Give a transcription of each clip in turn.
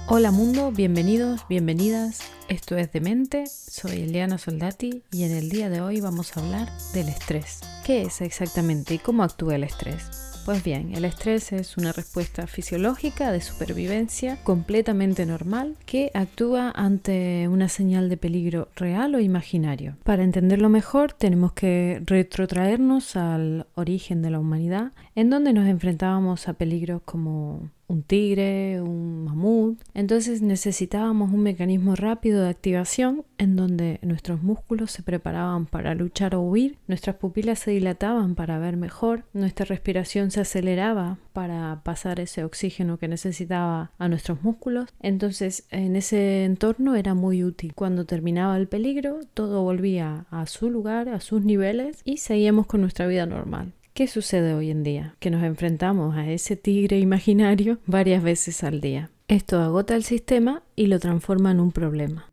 Hola mundo, bienvenidos, bienvenidas. Esto es Demente, soy Eliana Soldati y en el día de hoy vamos a hablar del estrés. ¿Qué es exactamente y cómo actúa el estrés? Pues bien, el estrés es una respuesta fisiológica de supervivencia completamente normal que actúa ante una señal de peligro real o imaginario. Para entenderlo mejor tenemos que retrotraernos al origen de la humanidad, en donde nos enfrentábamos a peligros como un tigre, un mamut. Entonces necesitábamos un mecanismo rápido de activación en donde nuestros músculos se preparaban para luchar o huir, nuestras pupilas se dilataban para ver mejor, nuestra respiración se aceleraba para pasar ese oxígeno que necesitaba a nuestros músculos. Entonces en ese entorno era muy útil. Cuando terminaba el peligro, todo volvía a su lugar, a sus niveles y seguíamos con nuestra vida normal. ¿Qué sucede hoy en día? Que nos enfrentamos a ese tigre imaginario varias veces al día. Esto agota el sistema y lo transforma en un problema.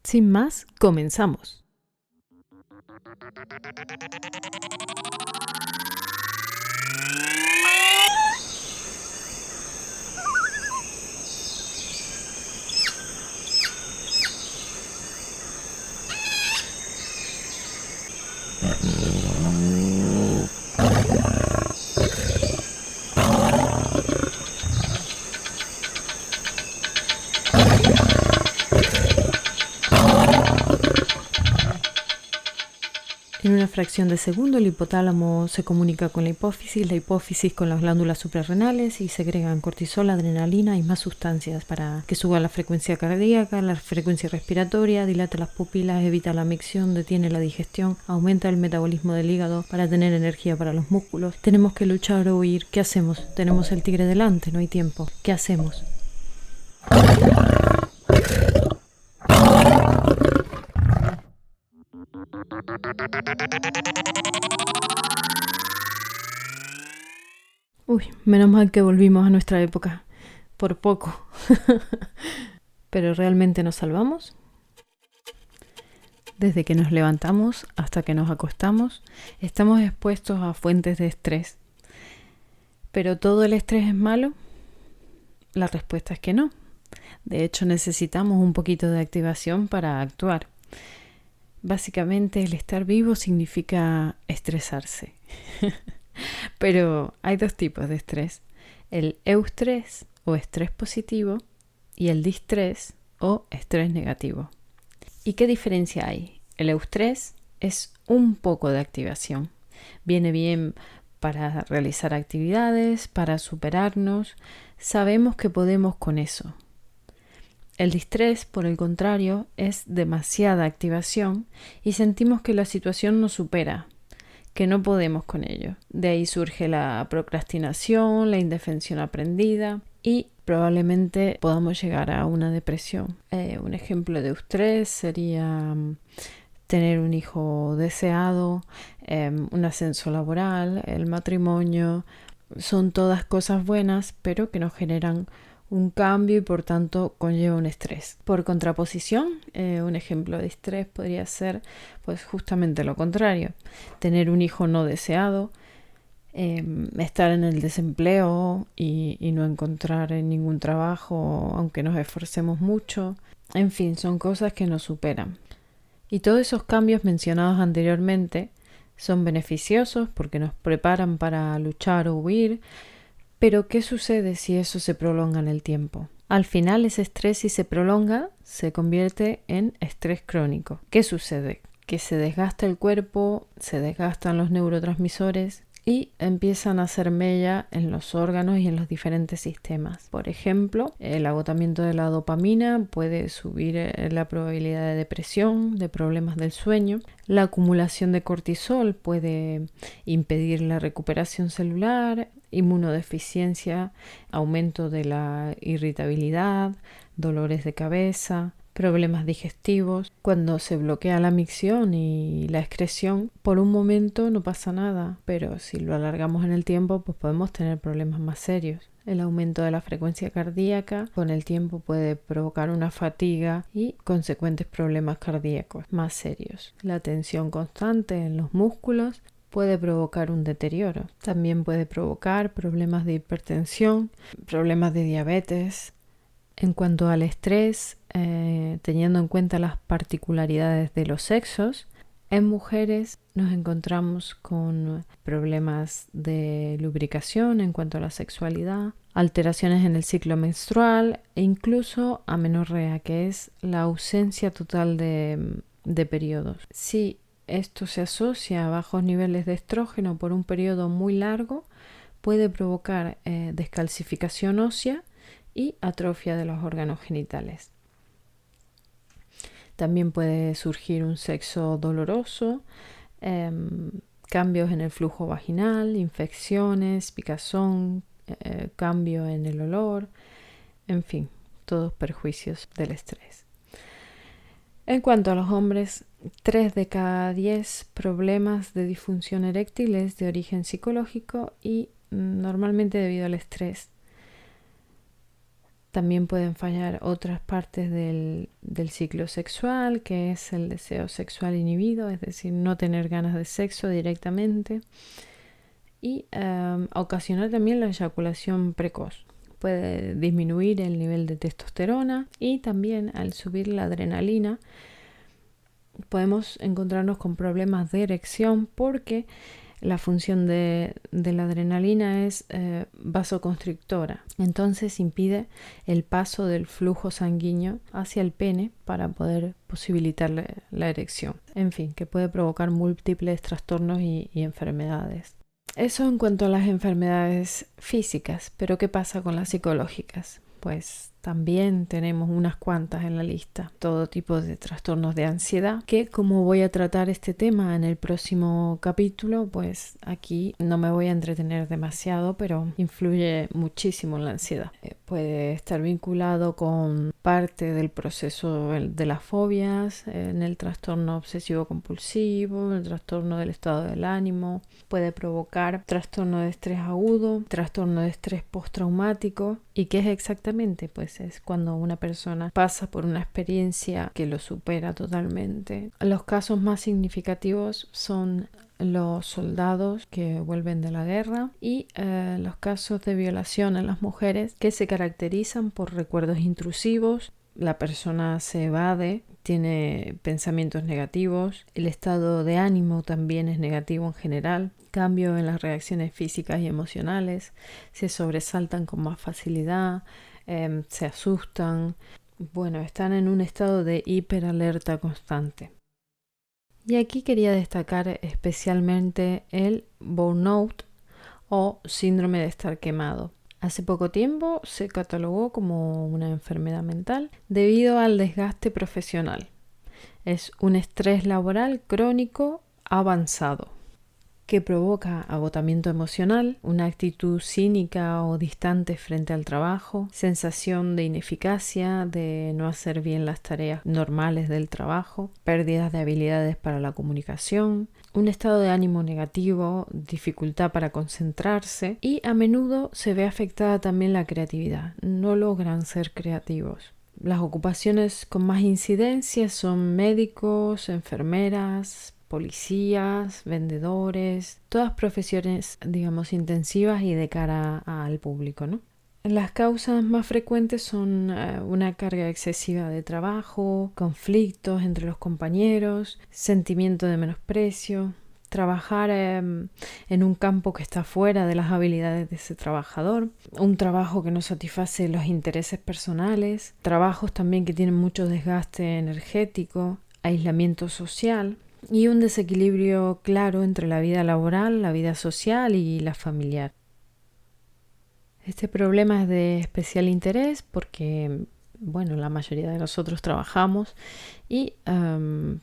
Sin más, comenzamos. En una fracción de segundo el hipotálamo se comunica con la hipófisis con las glándulas suprarrenales y segregan cortisol, adrenalina y más sustancias para que suba la frecuencia cardíaca, la frecuencia respiratoria, dilata las pupilas, evita la micción, detiene la digestión, aumenta el metabolismo del hígado para tener energía para los músculos. Tenemos que luchar o huir. ¿Qué hacemos? Tenemos el tigre delante, no hay tiempo. ¿Qué hacemos? Uy, menos mal que volvimos a nuestra época. Por poco. ¿Pero realmente nos salvamos? Desde que nos levantamos hasta que nos acostamos, estamos expuestos a fuentes de estrés. ¿Pero todo el estrés es malo? La respuesta es que no. De hecho, necesitamos un poquito de activación para actuar. Básicamente, el estar vivo significa estresarse. Pero hay dos tipos de estrés. El eustrés o estrés positivo y el distrés o estrés negativo. ¿Y qué diferencia hay? El eustrés es un poco de activación. Viene bien para realizar actividades, para superarnos. Sabemos que podemos con eso. El distrés, por el contrario, es demasiada activación y sentimos que la situación nos supera, que no podemos con ello. De ahí surge la procrastinación, la indefensión aprendida y probablemente podamos llegar a una depresión. Un ejemplo de estrés sería tener un hijo deseado, un ascenso laboral, el matrimonio. Son todas cosas buenas, pero que nos generan un cambio y por tanto conlleva un estrés. Por contraposición, un ejemplo de estrés podría ser pues justamente lo contrario. Tener un hijo no deseado, estar en el desempleo y no encontrar ningún trabajo aunque nos esforcemos mucho. En fin, son cosas que nos superan. Y todos esos cambios mencionados anteriormente son beneficiosos porque nos preparan para luchar o huir. Pero ¿qué sucede si eso se prolonga en el tiempo? Al final ese estrés, si se prolonga, se convierte en estrés crónico. ¿Qué sucede? Que se desgasta el cuerpo, se desgastan los neurotransmisores y empiezan a hacer mella en los órganos y en los diferentes sistemas. Por ejemplo, el agotamiento de la dopamina puede subir la probabilidad de depresión, de problemas del sueño. La acumulación de cortisol puede impedir la recuperación celular, inmunodeficiencia, aumento de la irritabilidad, dolores de cabeza, problemas digestivos. Cuando se bloquea la micción y la excreción, por un momento no pasa nada, pero si lo alargamos en el tiempo, pues podemos tener problemas más serios. El aumento de la frecuencia cardíaca con el tiempo puede provocar una fatiga y consecuentes problemas cardíacos más serios. La tensión constante en los músculos puede provocar un deterioro. También puede provocar problemas de hipertensión, problemas de diabetes, En cuanto al estrés, teniendo en cuenta las particularidades de los sexos, en mujeres nos encontramos con problemas de lubricación en cuanto a la sexualidad, alteraciones en el ciclo menstrual e incluso amenorrea, que es la ausencia total de periodos. Si esto se asocia a bajos niveles de estrógeno por un periodo muy largo, puede provocar descalcificación ósea y atrofia de los órganos genitales. También puede surgir un sexo doloroso, cambios en el flujo vaginal, infecciones, picazón, cambio en el olor, en fin, todos perjuicios del estrés. En cuanto a los hombres, 3 de cada 10 problemas de disfunción eréctil es de origen psicológico y normalmente debido al estrés. También pueden fallar otras partes del ciclo sexual, que es el deseo sexual inhibido, es decir, no tener ganas de sexo directamente. Y ocasionar también la eyaculación precoz. Puede disminuir el nivel de testosterona y también al subir la adrenalina podemos encontrarnos con problemas de erección porque la función de la adrenalina es vasoconstrictora, entonces impide el paso del flujo sanguíneo hacia el pene para poder posibilitar la erección. En fin, que puede provocar múltiples trastornos y enfermedades. Eso en cuanto a las enfermedades físicas, pero ¿qué pasa con las psicológicas? Pues también tenemos unas cuantas en la lista, todo tipo de trastornos de ansiedad, que como voy a tratar este tema en el próximo capítulo, pues aquí no me voy a entretener demasiado, pero influye muchísimo en la ansiedad. Puede estar vinculado con parte del proceso de las fobias, en el trastorno obsesivo compulsivo, el trastorno del estado del ánimo, puede provocar trastorno de estrés agudo, trastorno de estrés postraumático. ¿Y qué es exactamente? Pues es cuando una persona pasa por una experiencia que lo supera totalmente. Los casos más significativos son los soldados que vuelven de la guerra y los casos de violación en las mujeres que se caracterizan por recuerdos intrusivos. La persona se evade, tiene pensamientos negativos, el estado de ánimo también es negativo en general, cambio en las reacciones físicas y emocionales, se sobresaltan con más facilidad, se asustan, están en un estado de hiperalerta constante. Y aquí quería destacar especialmente el burnout o síndrome de estar quemado. Hace poco tiempo se catalogó como una enfermedad mental debido al desgaste profesional. Es un estrés laboral crónico avanzado que provoca agotamiento emocional, una actitud cínica o distante frente al trabajo, sensación de ineficacia, de no hacer bien las tareas normales del trabajo, pérdidas de habilidades para la comunicación, un estado de ánimo negativo, dificultad para concentrarse y a menudo se ve afectada también la creatividad. No logran ser creativos. Las ocupaciones con más incidencia son médicos, enfermeras, policías, vendedores, todas profesiones, intensivas y de cara al público, ¿no? Las causas más frecuentes son una carga excesiva de trabajo, conflictos entre los compañeros, sentimiento de menosprecio, trabajar en un campo que está fuera de las habilidades de ese trabajador, un trabajo que no satisface los intereses personales, trabajos también que tienen mucho desgaste energético, aislamiento social y un desequilibrio claro entre la vida laboral, la vida social y la familiar. Este problema es de especial interés porque, la mayoría de nosotros trabajamos y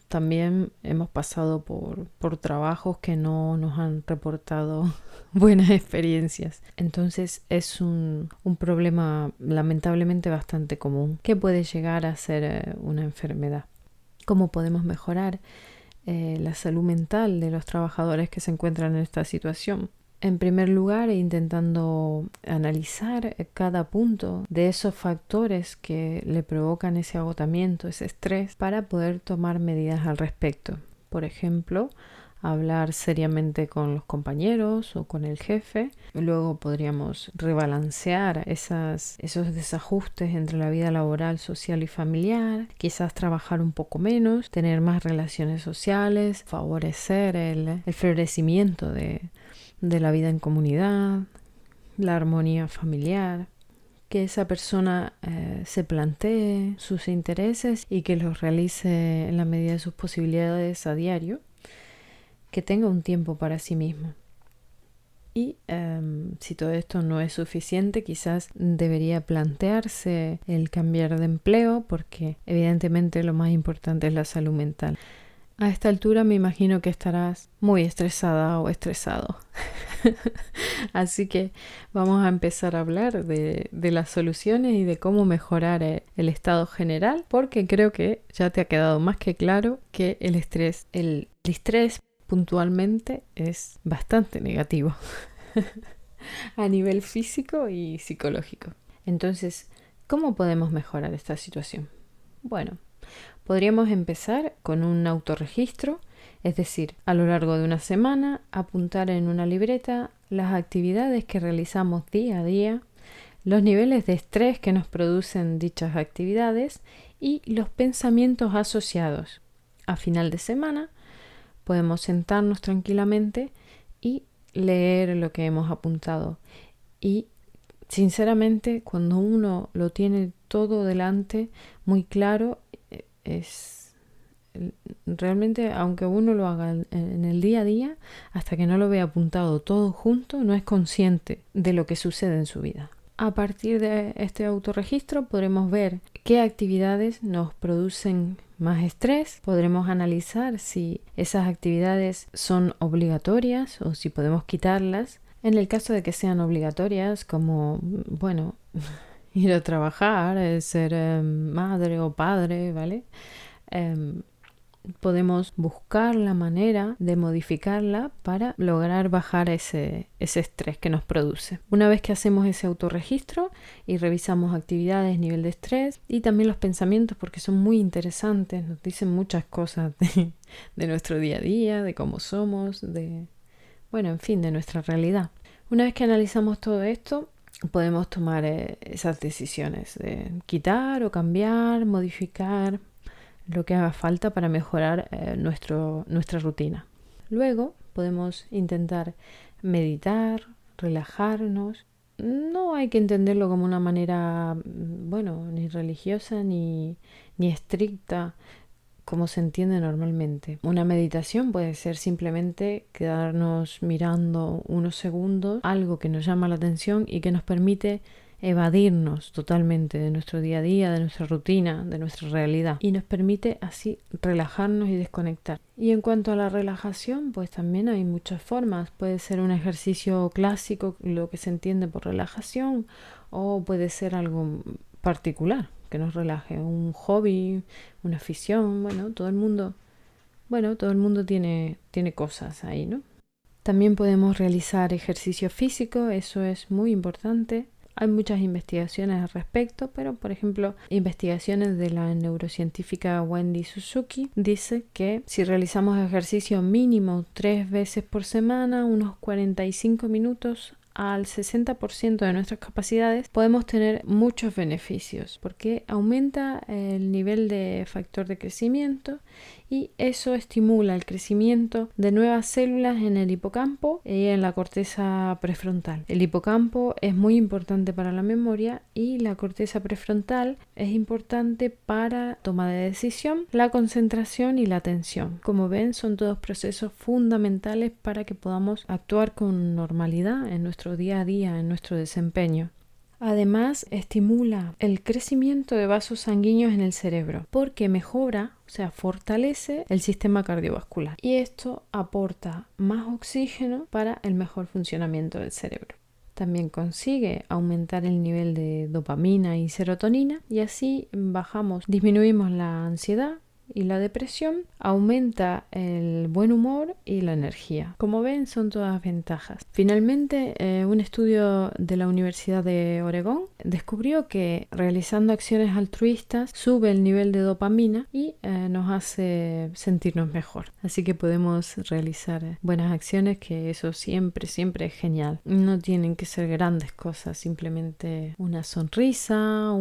también hemos pasado por trabajos que no nos han reportado buenas experiencias. Entonces es un problema lamentablemente bastante común que puede llegar a ser una enfermedad. ¿Cómo podemos mejorar la salud mental de los trabajadores que se encuentran en esta situación? En primer lugar, intentando analizar cada punto de esos factores que le provocan ese agotamiento, ese estrés, para poder tomar medidas al respecto. Por ejemplo, hablar seriamente con los compañeros o con el jefe. Luego podríamos rebalancear esos desajustes entre la vida laboral, social y familiar. Quizás trabajar un poco menos, tener más relaciones sociales, favorecer el florecimiento de la vida en comunidad, la armonía familiar. Que esa persona se plantee sus intereses y que los realice en la medida de sus posibilidades a diario, que tenga un tiempo para sí mismo. Y si todo esto no es suficiente, quizás debería plantearse el cambiar de empleo, porque evidentemente lo más importante es la salud mental. A esta altura me imagino que estarás muy estresada o estresado. Así que vamos a empezar a hablar de las soluciones y de cómo mejorar el estado general, porque creo que ya te ha quedado más que claro que el estrés puntualmente es bastante negativo a nivel físico y psicológico. Entonces, ¿cómo podemos mejorar esta situación? Bueno, podríamos empezar con un autorregistro, es decir, a lo largo de una semana, apuntar en una libreta las actividades que realizamos día a día, los niveles de estrés que nos producen dichas actividades y los pensamientos asociados. A final de semana, podemos sentarnos tranquilamente y leer lo que hemos apuntado. Y sinceramente, cuando uno lo tiene todo delante, muy claro, realmente, aunque uno lo haga en el día a día, hasta que no lo vea apuntado todo junto, no es consciente de lo que sucede en su vida. A partir de este autorregistro podremos ver qué actividades nos producen más estrés, podremos analizar si esas actividades son obligatorias o si podemos quitarlas. En el caso de que sean obligatorias, como, bueno, ir a trabajar, ser madre o padre, ¿vale? Podemos buscar la manera de modificarla para lograr bajar ese estrés que nos produce. Una vez que hacemos ese autorregistro y revisamos actividades, nivel de estrés y también los pensamientos, porque son muy interesantes, nos dicen muchas cosas de nuestro día a día, de cómo somos, en fin, de nuestra realidad. Una vez que analizamos todo esto, podemos tomar esas decisiones de quitar o cambiar, modificar lo que haga falta para mejorar nuestra rutina. Luego podemos intentar meditar, relajarnos. No hay que entenderlo como una manera, ni religiosa ni estricta, como se entiende normalmente. Una meditación puede ser simplemente quedarnos mirando unos segundos algo que nos llama la atención y que nos permite evadirnos totalmente de nuestro día a día, de nuestra rutina, de nuestra realidad, y nos permite así relajarnos y desconectar. Y en cuanto a la relajación, pues también hay muchas formas. Puede ser un ejercicio clásico, lo que se entiende por relajación, o puede ser algo particular que nos relaje, un hobby, una afición. Todo el mundo tiene cosas ahí, ¿no? También podemos realizar ejercicio físico, eso es muy importante. Hay muchas investigaciones al respecto, pero por ejemplo, investigaciones de la neurocientífica Wendy Suzuki dice que si realizamos ejercicio mínimo 3 veces por semana, unos 45 minutos al 60% de nuestras capacidades, podemos tener muchos beneficios porque aumenta el nivel de factor de crecimiento y eso estimula el crecimiento de nuevas células en el hipocampo y en la corteza prefrontal. El hipocampo es muy importante para la memoria y la corteza prefrontal es importante para toma de decisión, la concentración y la atención. Como ven, son todos procesos fundamentales para que podamos actuar con normalidad en nuestro día a día, en nuestro desempeño. Además, estimula el crecimiento de vasos sanguíneos en el cerebro porque mejora, fortalece el sistema cardiovascular y esto aporta más oxígeno para el mejor funcionamiento del cerebro. También consigue aumentar el nivel de dopamina y serotonina y así disminuimos la ansiedad, y la depresión, aumenta el buen humor y la energía. Como ven, son todas ventajas. Finalmente, un estudio de la Universidad de Oregón descubrió que realizando acciones altruistas sube el nivel de dopamina y nos hace sentirnos mejor. Así que podemos realizar buenas acciones, que eso siempre es genial. No tienen que ser grandes cosas, simplemente una sonrisa,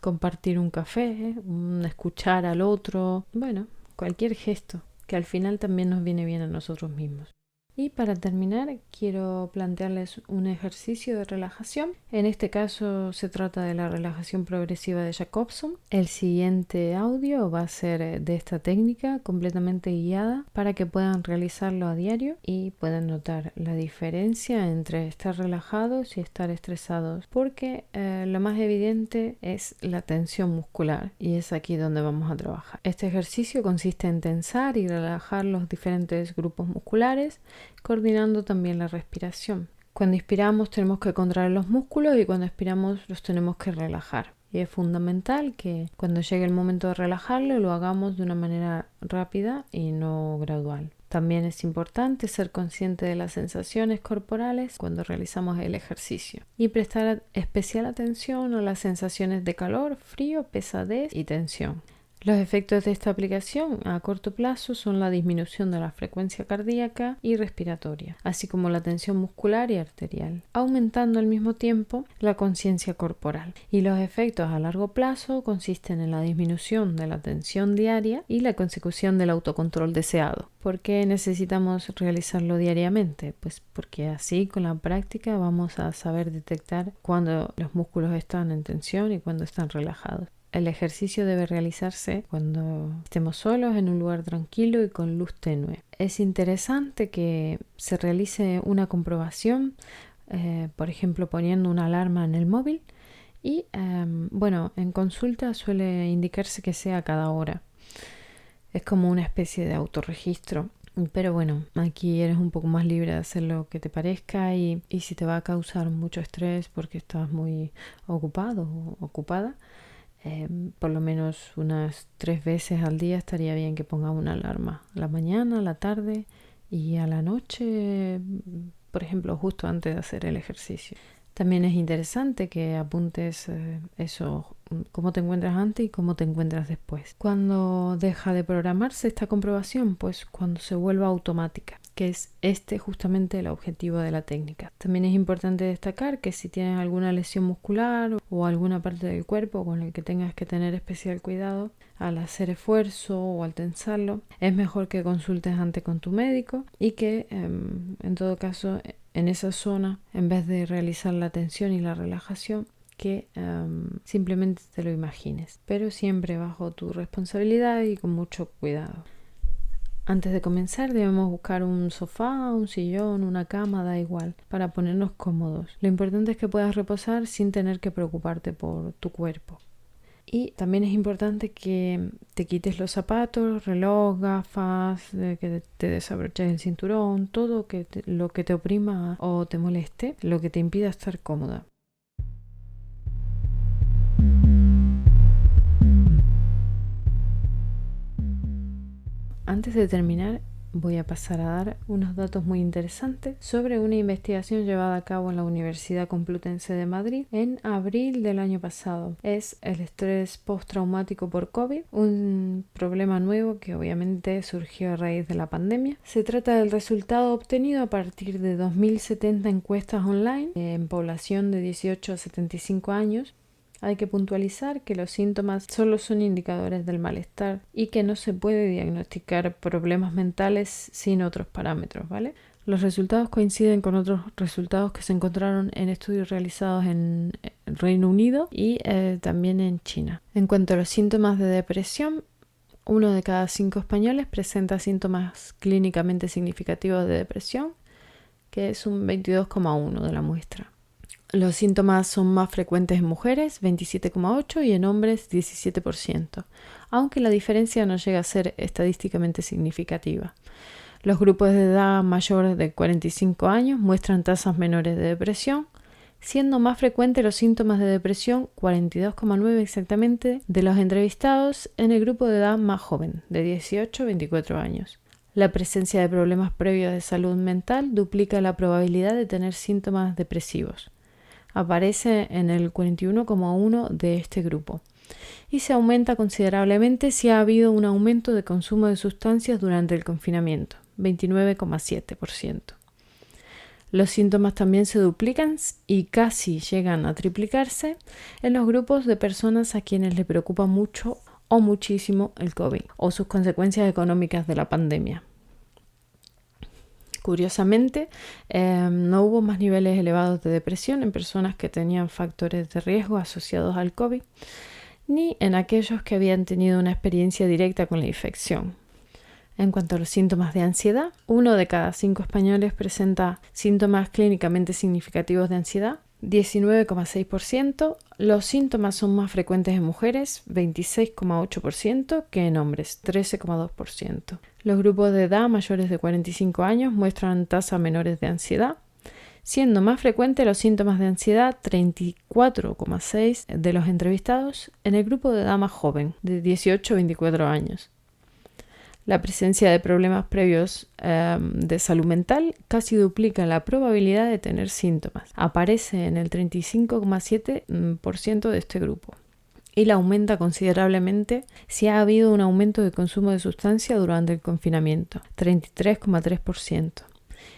compartir un café, escuchar al otro, bueno, cualquier gesto que al final también nos viene bien a nosotros mismos. Y para terminar, quiero plantearles un ejercicio de relajación. En este caso se trata de la relajación progresiva de Jacobson. El siguiente audio va a ser de esta técnica completamente guiada para que puedan realizarlo a diario y puedan notar la diferencia entre estar relajados y estar estresados, porque lo más evidente es la tensión muscular y es aquí donde vamos a trabajar. Este ejercicio consiste en tensar y relajar los diferentes grupos musculares, coordinando también la respiración. Cuando inspiramos tenemos que contraer los músculos y cuando expiramos los tenemos que relajar. Y es fundamental que cuando llegue el momento de relajarlo lo hagamos de una manera rápida y no gradual. También es importante ser consciente de las sensaciones corporales cuando realizamos el ejercicio y prestar especial atención a las sensaciones de calor, frío, pesadez y tensión. Los efectos de esta aplicación a corto plazo son la disminución de la frecuencia cardíaca y respiratoria, así como la tensión muscular y arterial, aumentando al mismo tiempo la conciencia corporal. Y los efectos a largo plazo consisten en la disminución de la tensión diaria y la consecución del autocontrol deseado. ¿Por qué necesitamos realizarlo diariamente? Pues porque así con la práctica vamos a saber detectar cuando los músculos están en tensión y cuando están relajados. El ejercicio debe realizarse cuando estemos solos en un lugar tranquilo y con luz tenue. Es interesante que se realice una comprobación, por ejemplo poniendo una alarma en el móvil y en consulta suele indicarse que sea cada hora. Es como una especie de autorregistro. Pero bueno, aquí eres un poco más libre de hacer lo que te parezca y si te va a causar mucho estrés porque estás muy ocupado o ocupada, por lo menos unas 3 veces al día estaría bien que pongas una alarma. A la mañana, a la tarde y a la noche, por ejemplo, justo antes de hacer el ejercicio. También es interesante que apuntes eso, cómo te encuentras antes y cómo te encuentras después. ¿Cuándo deja de programarse esta comprobación? Pues cuando se vuelva automática, que es justamente el objetivo de la técnica. También es importante destacar que si tienes alguna lesión muscular o alguna parte del cuerpo con el que tengas que tener especial cuidado al hacer esfuerzo o al tensarlo, es mejor que consultes antes con tu médico y que en todo caso en esa zona, en vez de realizar la tensión y la relajación, que simplemente te lo imagines, pero siempre bajo tu responsabilidad y con mucho cuidado. Antes de comenzar debemos buscar un sofá, un sillón, una cama, da igual, para ponernos cómodos. Lo importante es que puedas reposar sin tener que preocuparte por tu cuerpo. Y también es importante que te quites los zapatos, reloj, gafas, que te desabroches el cinturón, todo lo que te oprima o te moleste, lo que te impida estar cómoda. Antes de terminar, voy a pasar a dar unos datos muy interesantes sobre una investigación llevada a cabo en la Universidad Complutense de Madrid en abril del año pasado. Es el estrés postraumático por COVID, un problema nuevo que obviamente surgió a raíz de la pandemia. Se trata del resultado obtenido a partir de 2070 encuestas online en población de 18 a 75 años. Hay que puntualizar que los síntomas solo son indicadores del malestar y que no se puede diagnosticar problemas mentales sin otros parámetros, ¿vale? Los resultados coinciden con otros resultados que se encontraron en estudios realizados en Reino Unido y también en China. En cuanto a los síntomas de depresión, 1 de cada 5 españoles presenta síntomas clínicamente significativos de depresión, que es un 22,1% de la muestra. Los síntomas son más frecuentes en mujeres, 27,8%, y en hombres, 17%, aunque la diferencia no llega a ser estadísticamente significativa. Los grupos de edad mayor de 45 años muestran tasas menores de depresión, siendo más frecuentes los síntomas de depresión, 42,9 exactamente, de los entrevistados en el grupo de edad más joven, de 18 a 24 años. La presencia de problemas previos de salud mental duplica la probabilidad de tener síntomas depresivos. Aparece en el 41,1 de este grupo y se aumenta considerablemente si ha habido un aumento de consumo de sustancias durante el confinamiento, 29,7%. Los síntomas también se duplican y casi llegan a triplicarse en los grupos de personas a quienes les preocupa mucho o muchísimo el COVID o sus consecuencias económicas de la pandemia. Curiosamente, no hubo más niveles elevados de depresión en personas que tenían factores de riesgo asociados al COVID, ni en aquellos que habían tenido una experiencia directa con la infección. En cuanto a los síntomas de ansiedad, 1 de cada 5 españoles presenta síntomas clínicamente significativos de ansiedad, 19,6%. Los síntomas son más frecuentes en mujeres, 26,8%, que en hombres, 13,2%. Los grupos de edad mayores de 45 años muestran tasas menores de ansiedad, siendo más frecuentes los síntomas de ansiedad, 34,6% de los entrevistados en el grupo de edad más joven, de 18 a 24 años. La presencia de problemas previos de salud mental casi duplica la probabilidad de tener síntomas. Aparece en el 35,7% de este grupo y la aumenta considerablemente si ha habido un aumento de consumo de sustancia durante el confinamiento, 33,3%.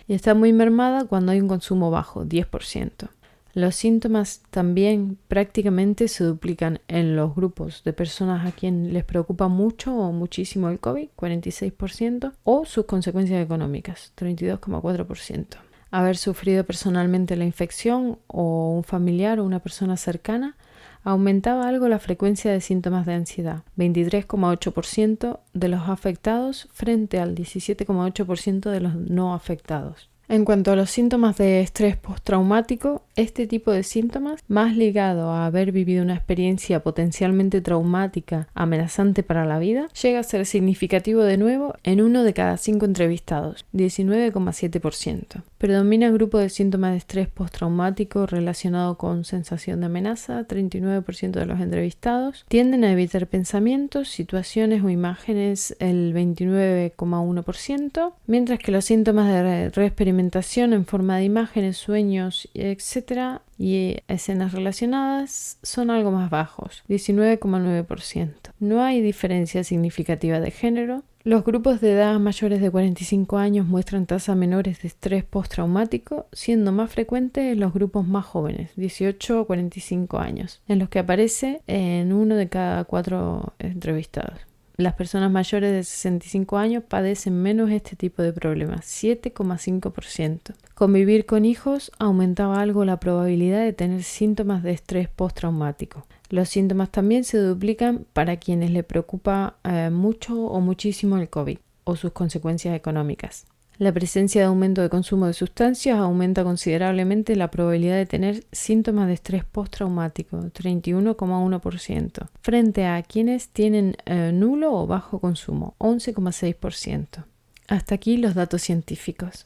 Y está muy mermada cuando hay un consumo bajo, 10%. Los síntomas también prácticamente se duplican en los grupos de personas a quien les preocupa mucho o muchísimo el COVID, 46%, o sus consecuencias económicas, 32,4%. Haber sufrido personalmente la infección o un familiar o una persona cercana aumentaba algo la frecuencia de síntomas de ansiedad, 23,8% de los afectados frente al 17,8% de los no afectados. En cuanto a los síntomas de estrés postraumático, este tipo de síntomas, más ligado a haber vivido una experiencia potencialmente traumática, amenazante para la vida, llega a ser significativo de nuevo en 1 de cada 5 entrevistados, 19,7%. Predomina el grupo de síntomas de estrés postraumático relacionado con sensación de amenaza, 39% de los entrevistados. Tienden a evitar pensamientos, situaciones o imágenes, el 29,1%, mientras que los síntomas de reexperimentación en forma de imágenes, sueños, etc. y escenas relacionadas son algo más bajos, 19,9%. No hay diferencia significativa de género. Los grupos de edad mayores de 45 años muestran tasas menores de estrés postraumático, siendo más frecuentes en los grupos más jóvenes, 18 a 45 años, en los que aparece en 1 de cada 4 entrevistados. Las personas mayores de 65 años padecen menos este tipo de problemas, 7,5%. Convivir con hijos aumentaba algo la probabilidad de tener síntomas de estrés postraumático. Los síntomas también se duplican para quienes les preocupa mucho o muchísimo el COVID o sus consecuencias económicas. La presencia de aumento de consumo de sustancias aumenta considerablemente la probabilidad de tener síntomas de estrés postraumático, 31,1%, frente a quienes tienen nulo o bajo consumo, 11,6%. Hasta aquí los datos científicos.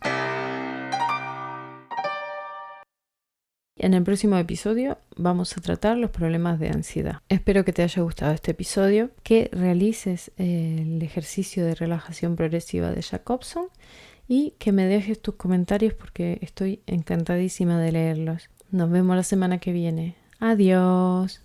En el próximo episodio vamos a tratar los problemas de ansiedad. Espero que te haya gustado este episodio, que realices el ejercicio de relajación progresiva de Jacobson y que me dejes tus comentarios porque estoy encantadísima de leerlos. Nos vemos la semana que viene. Adiós.